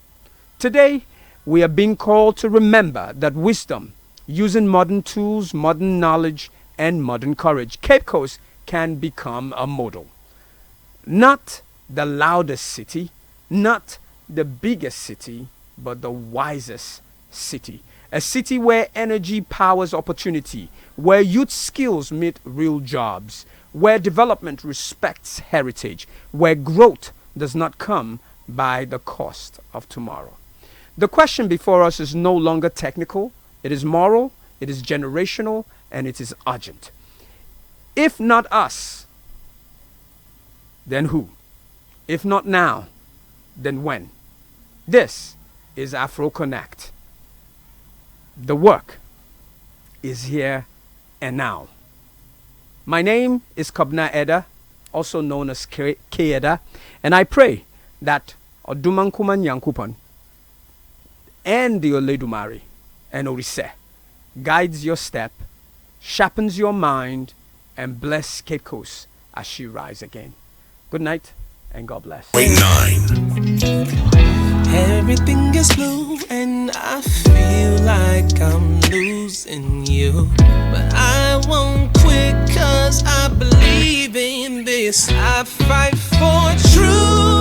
Today, we are being called to remember that wisdom, using modern tools, modern knowledge, and modern courage, Cape Coast can become a model. Not the loudest city, not the biggest city, but the wisest city. A city where energy powers opportunity, where youth skills meet real jobs, where development respects heritage, where growth does not come by the cost of tomorrow. The question before us is no longer technical, it is moral, it is generational, and it is urgent. If not us, then who? If not now, then when? This is Afro Konnect. The work is here and now. My name is Kobina Edah, also known as 𝐘𝐨, and I pray that 𝗏𝗏 Nyankopɔn and the Olódùmarè and Oriseh guides your step, sharpens your mind, and bless Cape Coast as she rise again. Good night and God bless. 9. Everything is blue and I feel like I'm losing you, but I won't quit 'cause I believe in this. I fight